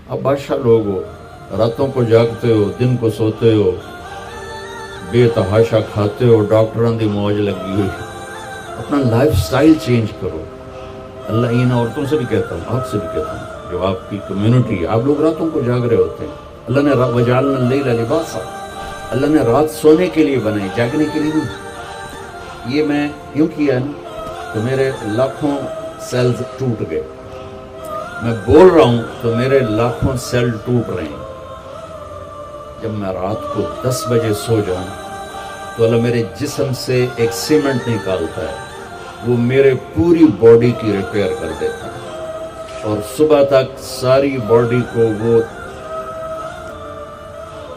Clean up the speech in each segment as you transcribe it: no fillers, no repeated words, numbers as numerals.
اب بادشاہ لوگ ہو، راتوں کو جاگتے ہو، دن کو سوتے ہو، بے تحاشا کھاتے ہو، ڈاکٹروں دی موج لگی ہوئی، اپنا لائف سٹائل چینج کرو۔ اللہ ان عورتوں سے بھی کہتا ہوں، آپ سے بھی کہتا ہوں، جو آپ کی کمیونٹی ہے، آپ لوگ راتوں کو جاگ رہے ہوتے ہیں، اللہ نے وجعلنا اللیل لباسا، اللہ نے رات سونے کے لیے بنائی، جاگنے کے لیے نہیں۔ یہ میں یوں کیا ہے نا تو میرے لاکھوں سیلز ٹوٹ گئے، میں بول رہا ہوں تو میرے لاکھوں سیل ٹوٹ رہے ہیں۔ جب میں رات کو 10 بجے سو جاؤں تو اللہ میرے جسم سے ایک سیمنٹ نکالتا ہے، وہ میرے پوری باڈی کی ریپیئر کر دیتا ہے، اور صبح تک ساری باڈی کو وہ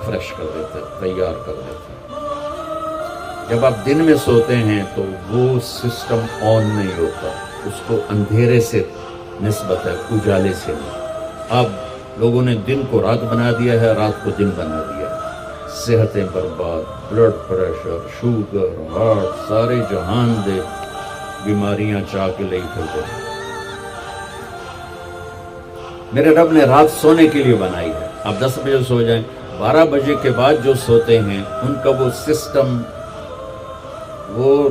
فریش کر دیتا ہے، تیار کر دیتا ہے۔ جب آپ دن میں سوتے ہیں تو وہ سسٹم آن نہیں ہوتا، اس کو اندھیرے سے نسبت ہے، اجالے سے نہیں۔ اب لوگوں نے دن کو رات بنا دیا ہے، رات کو دن بنا دیا ہے، صحتیں برباد، بلڈ پریشر، شوگر، ہارٹ، سارے جہان دے بیماریاں چاہ کے لے پھرتے ہیں۔ میرے رب نے رات سونے کے لیے بنائی ہے، آپ 10 بجے سو جائیں، 12 بجے کے بعد جو سوتے ہیں ان کا وہ سسٹم وہ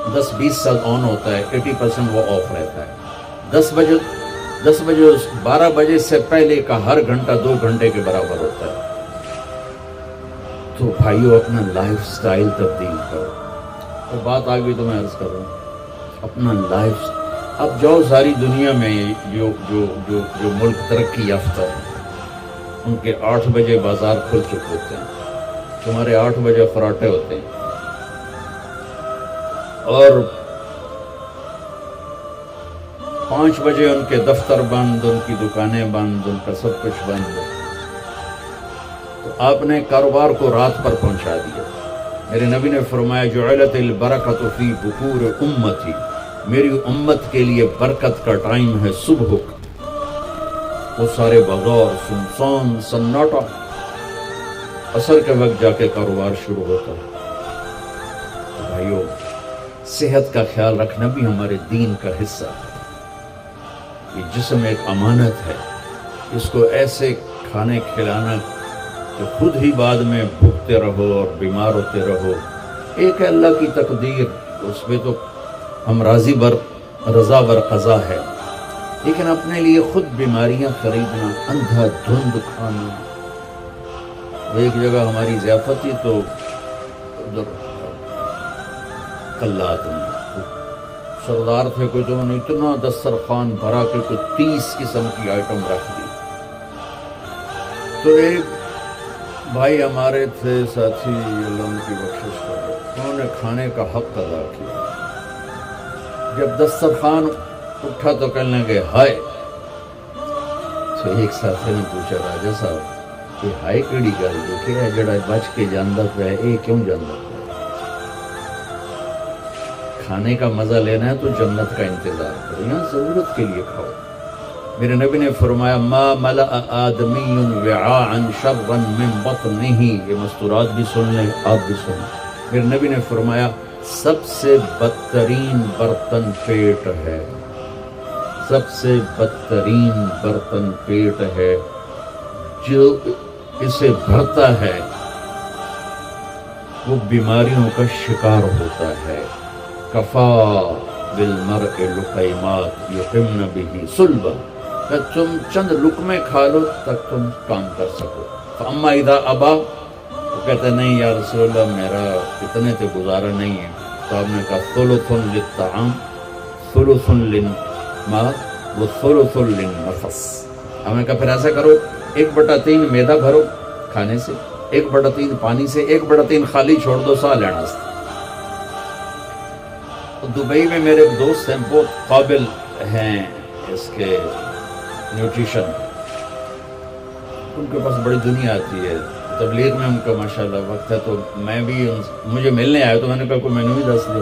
10-20 سال آن ہوتا ہے، 80% وہ آف رہتا ہے۔ 10 بجے 12 بجے سے پہلے کا ہر گھنٹہ 2 گھنٹے کے برابر ہوتا ہے۔ تو بھائیو اپنا لائف سٹائل تبدیل کرو۔ اور بات آ گئی تو میں عرض کر رہا ہوں، اپنا لائف، اب جاؤ ساری دنیا میں جو ملک ترقی یافتہ ہے ان کے 8 بجے بازار کھل چکے ہوتے ہیں، تمہارے 8 بجے فراٹے ہوتے ہیں، اور 5 بجے ان کے دفتر بند، ان کی دکانیں بند، ان کا سب کچھ بند۔ تو آپ نے کاروبار کو رات پر پہنچا دیا۔ میرے نبی نے فرمایا جعلت البرکۃ فی بکور امتی، میری امت کے لیے برکت کا ٹائم ہے صبح کا۔ وہ سارے بازار سنسان سناٹا، عصر کے وقت جا کے کاروبار شروع ہوتا ہے۔ بھائیو صحت کا خیال رکھنا بھی ہمارے دین کا حصہ ہے۔ یہ جسم ایک امانت ہے، اس کو ایسے کھانے کھلانا کہ خود ہی بعد میں بھوکتے رہو اور بیمار ہوتے رہو۔ ایک ہے اللہ کی تقدیر، اس پہ تو ہم رضا بر قضا ہے، لیکن اپنے لیے خود بیماریاں خریدنا، اندھا دھند کھانا۔ ایک جگہ ہماری ضیافت تھی تو ادھر قلات میں سردار تھے کوئی، تو انہوں نے اتنا دسترخوان بھرا کہ کوئی 30 قسم کی آئٹم رکھ دی۔ تو ایک بھائی ہمارے تھے ساتھی، اللہ ان کی بخشش کرے، انہوں نے کھانے کا حق ادا کیا۔ جب دسترخوان اٹھا تو کہنے لگے ہائے۔ تو ایک ساتھی نے پوچھا راجا صاحب کہ ہائے کیڑی گل دیکھے ہے جڑا بچ کے جاندہ پہ ہے، اے کیوں جاندہ پہ ہے؟ کھانے کا مزہ لینا ہے تو جنت کا انتظار کرو، یہاں ضرورت کے لیے کھاؤ۔ میرے نبی نے فرمایا ما ملأ آدمی وعاء شرا من بطنہ، یہ مستورات بھی سن لیں، آپ بھی سن لیں۔ میرے نبی نے فرمایا سب سے بدترین برتن پیٹ ہے، سب سے بدترین برتن پیٹ ہے، جو اسے بھرتا ہے وہ بیماریوں کا شکار ہوتا ہے۔ کفا بالمرء لقیمات یقمن بہ صلبا، کہ تم چند لقمے کھا لو تک تم کام کر سکو۔ فاما اذا ابا، وہ کہتے نہیں یا رسول اللہ میرا اتنے سے گزارا نہیں ہے، تو آپ نے کہا ثلث للطعام ثلث للماء وثلث للنفس۔ ہم نے کہا پھر ایسا کرو 1/3 میدا بھرو کھانے سے، 1/3 پانی سے، 1/3 خالی چھوڑ دو سا لینا سے۔ دبئی میں میرے دوست ہیں، بہت قابل ہیں اس کے نیوٹریشن، ان کے پاس بڑی دنیا آتی ہے، تبلیغ میں ان کا ماشاءاللہ وقت ہے، تو میں بھی مجھے ملنے آیا تو میں نے کہا کوئی مینو ہی دس دے۔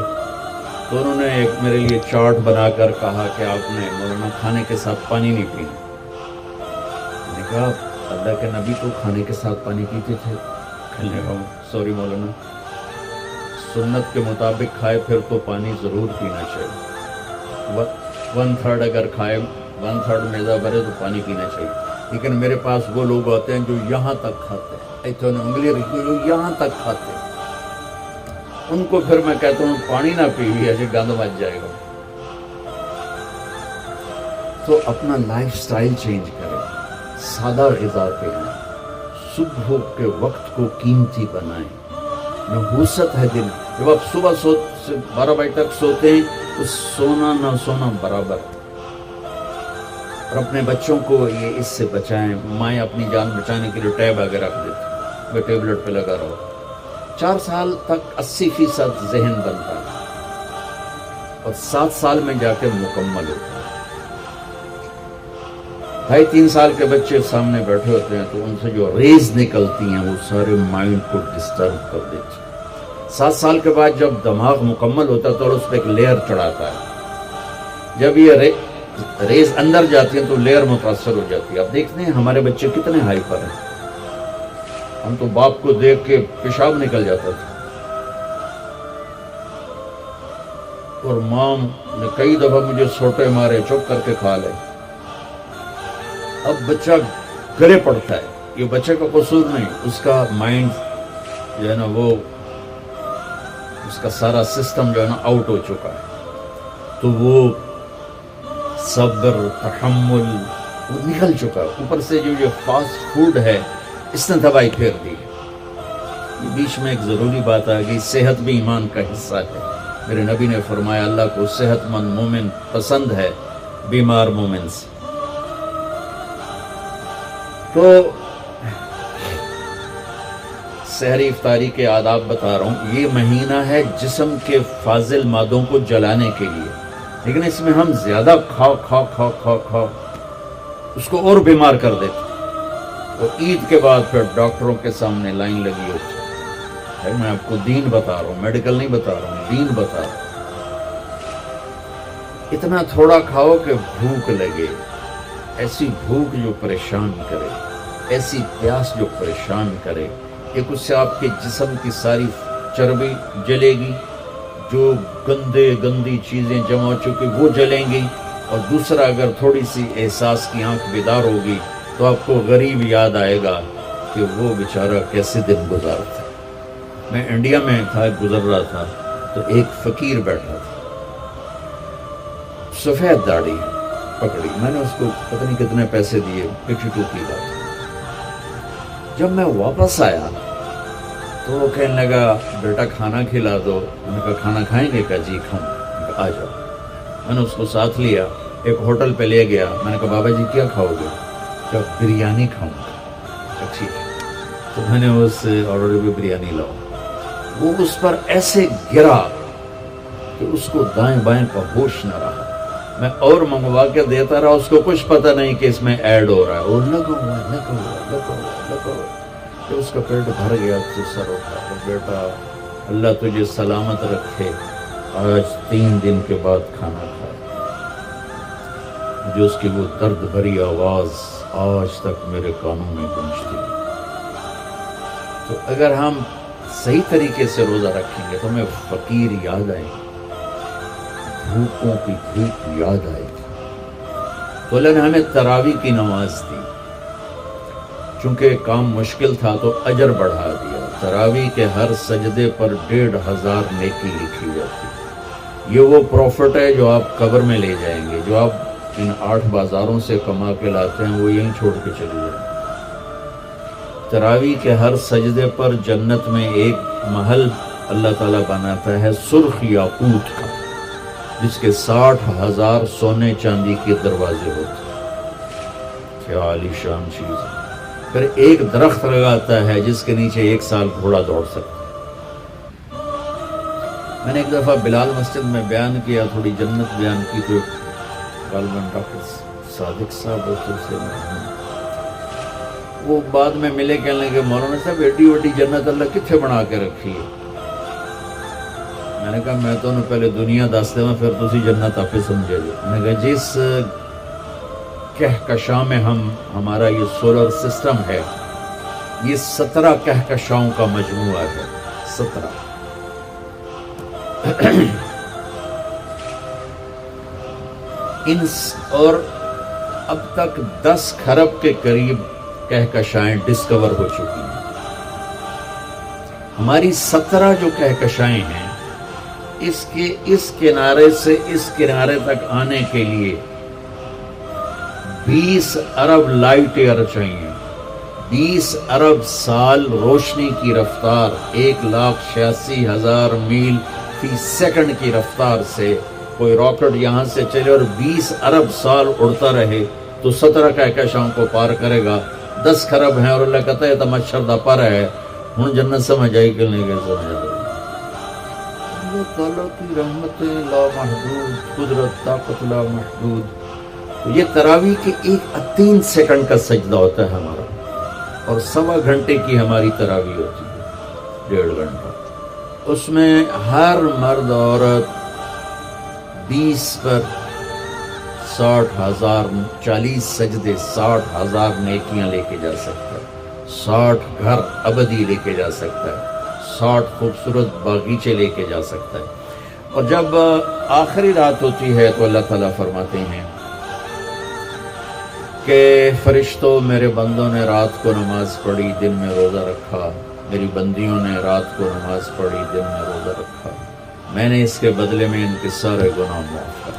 تو انہوں نے ایک میرے لیے چارٹ بنا کر کہا کہ آپ نے مولانا کھانے کے ساتھ پانی نہیں پینا۔ میں نے کہا اللہ کے نبی تو کھانے کے ساتھ پانی پیتے تھے۔ کہنے لگا سوری مولانا، سنت کے مطابق کھائے پھر تو پانی ضرور پینا چاہیے، 1/3 اگر کھائے 1/3 میدا بھرے تو پانی پینا چاہیے۔ لیکن میرے پاس وہ لوگ آتے ہیں جو یہاں تک کھاتے ہیں، ایتھے انگلی رکھی جو یہاں تک کھاتے ہیں، ان کو پھر میں کہتا ہوں پانی نہ پیوی ایسے گند مچ جائے گا۔ تو اپنا لائف سٹائل چینج کریں، سادہ غذا پہ آئیں، صبح کے وقت کو قیمتی بنائیں۔ نحوست ہے دن، جب آپ صبح 12 بجے تک سوتے ہیں اس سونا نہ سونا برابر، اور اپنے بچوں کو یہ اس سے بچائیں۔ مائیں اپنی جان بچانے کے لیے ٹیب آگے رکھ دیتی، وہ ٹیبلٹ پہ لگا رہو، 4 سال تک 80% ذہن بنتا ہے اور 7 سال میں جا کے مکمل ہوتا ہے۔ 2.5-3 سال کے بچے سامنے بیٹھے ہوتے ہیں تو ان سے جو ریز نکلتی ہیں وہ سارے مائنڈ کو ڈسٹرب کر دیتی ہیں۔ 7 سال کے بعد جب دماغ مکمل ہوتا ہے تو اس پہ ایک لیئر چڑھاتا ہے، جب یہ ریز اندر جاتی ہیں تو لیئر متاثر ہو جاتی ہے۔ آپ دیکھتے ہیں ہمارے بچے کتنے ہائپر ہیں، ہم تو باپ کو دیکھ کے پیشاب نکل جاتا تھا، اور ماں نے کئی دفعہ مجھے سوٹے مارے، چپ کر کے کھا لے۔ اب بچہ گرے پڑتا ہے، یہ بچے کا قصور نہیں، اس کا مائنڈ جو ہے نا وہ اس کا سارا سسٹم جو ہے نا آؤٹ ہو چکا ہے، تو وہ صبر تحمل وہ نکل چکا ہے۔ اوپر سے جو یہ فاسٹ فوڈ ہے اس نے دوائی پھیر دی۔ بیچ میں ایک ضروری بات آ گئی، صحت بھی ایمان کا حصہ ہے۔ میرے نبی نے فرمایا اللہ کو صحت مند مومن پسند ہے بیمار مومن سے۔ تو سحری افطاری کے آداب بتا رہا ہوں۔ یہ مہینہ ہے جسم کے فاضل مادوں کو جلانے کے لیے، لیکن اس میں ہم زیادہ کھا اس کو اور بیمار کر دیتے، اور عید کے بعد پھر ڈاکٹروں کے سامنے لائن لگی ہوتی ہے۔ میں آپ کو دین بتا رہا ہوں، میڈیکل نہیں بتا رہا ہوں، دین بتا رہا ہوں۔ اتنا تھوڑا کھاؤ کہ بھوک لگے، ایسی بھوک جو پریشان کرے، ایسی پیاس جو پریشان کرے۔ ایک اس سے آپ کے جسم کی ساری چربی جلے گی، جو گندی چیزیں جمع ہو چکی وہ جلیں گی، اور دوسرا اگر تھوڑی سی احساس کی آنکھ بیدار ہوگی تو آپ کو غریب یاد آئے گا کہ وہ بیچارہ کیسے دن گزارتا۔ میں انڈیا میں تھا، گزر رہا تھا تو ایک فقیر بیٹھا تھا، سفید داڑھی پکڑی، میں نے اس کو پتہ نہیں کتنے پیسے دیے، 82 کی بات۔ جب میں واپس آیا تو وہ کہنے لگا بیٹا کھانا کھلا دو۔ میں نے کہا کھانا کھائیں گے؟ کہا جی کھاؤں۔ میں نے کہا آ جاؤ۔ میں نے اس کو ساتھ لیا، ایک ہوٹل پہ لے گیا۔ میں نے کہا بابا جی کیا کھاؤ گے؟ کہا بریانی کھاؤں گا۔ ٹھیک ہے، تو میں نے اس آرڈر پہ بریانی لاؤ۔ وہ اس پر ایسے گرا کہ اس کو دائیں بائیں کا ہوش نہ رہا۔ میں اور منگوا کے دیتا رہا، اس کو کچھ پتہ نہیں کہ اس میں ایڈ ہو رہا ہے، اور لگا ہوا۔ جب اس کا پیٹ بھر گیا تو سر اٹھا کہ بیٹا اللہ تجھے سلامت رکھے، آج 3 دن کے بعد کھانا کھایا۔ جو اس کی وہ درد بھری آواز آج تک میرے کانوں میں گونجتی ہے۔ تو اگر ہم صحیح طریقے سے روزہ رکھیں گے تو ہمیں فقیر یاد آئے گی، بھوکوں کی بھوک یاد آئے گی۔ تو اللہ نے ہمیں تراویح کی نماز دی، چونکہ کام مشکل تھا تو اجر بڑھا دیا۔ تراویح کے ہر سجدے پر 1500 نیکی لکھی جاتی۔ یہ وہ پروفٹ ہے جو آپ قبر میں لے جائیں گے، جو آپ ان 8 بازاروں سے کما کے لاتے ہیں وہ یہیں چھوڑ کے چلے جائیں۔ تراویح کے ہر سجدے پر جنت میں ایک محل اللہ تعالیٰ بناتا ہے سرخ یاقوت کا، جس کے 60,000 سونے چاندی کے دروازے ہوتے ہیں۔ کیا عالی شان چیز ہے۔ پھر ایک درخت لگاتا ہے جس کے نیچے 1 سال گھوڑا دوڑ سکتا ہے۔ میں نے ایک دفعہ بلال مسجد میں بیان کیا، تھوڑی جنت بیان کی، تو غالباً ڈاکٹر صادق صاحب ہوتے سے وہ بعد میں ملے، کہنے لگے مولانا صاحب ایڈی وڈی جنت اللہ کتنے بنا کے رکھی ہے؟ میں نے کہا میں تو انہوں پہلے دنیا دس دے پھر تسی جنت آپ سمجھے گے۔ میں نے کہا جس کہکشاں میں ہمارا یہ سولر سسٹم ہے، یہ 17 کہکشاؤں کا مجموعہ ہے، 17۔ اور اب تک 10 کھرب کے قریب کہکشائیں ڈسکور ہو چکی ہیں. ہماری 17 جو کہکشائیں ہیں اس کے اس کنارے سے اس کنارے تک آنے کے لیے 20 ارب لائٹ ایئر چاہیے. 20 ارب سال روشنی کی رفتار 1,86,000 میل فی سیکنڈ کی رفتار سے کوئی راکٹ یہاں سے چلے اور 20 ارب سال اڑتا رہے تو 17 کہکشاؤں کو پار کرے گا. 10 کھرب ہیں اور اللہ کہتا ہے تو مچھر دا پر ہے ہوں جنت سمجھ آئی کہ نہیں گئے سمجھ آئی. اللہ تعالیٰ کی رحمتیں لا محدود، قدرت طاقت لا محدود. تو یہ تراویح کے 3 سیکنڈ کا سجدہ ہوتا ہے ہمارا، اور 1.25 گھنٹے کی ہماری تراویح ہوتی ہے، 1.5 گھنٹہ. اس میں ہر مرد عورت 20 پر 60,000 40 سجدے 60,000 نیکیاں لے کے جا سکتا ہے، 60 گھر ابدی لے کے جا سکتا ہے، 60 خوبصورت باغیچے لے کے جا سکتا ہے. اور جب آخری رات ہوتی ہے تو اللہ تعالیٰ فرماتے ہیں کہ فرشتوں میرے بندوں نے رات کو نماز پڑھی دن میں روزہ رکھا، میری بندیوں نے رات کو نماز پڑھی دن میں روزہ رکھا، میں نے اس کے بدلے میں ان کے سارے گناہ معاف کر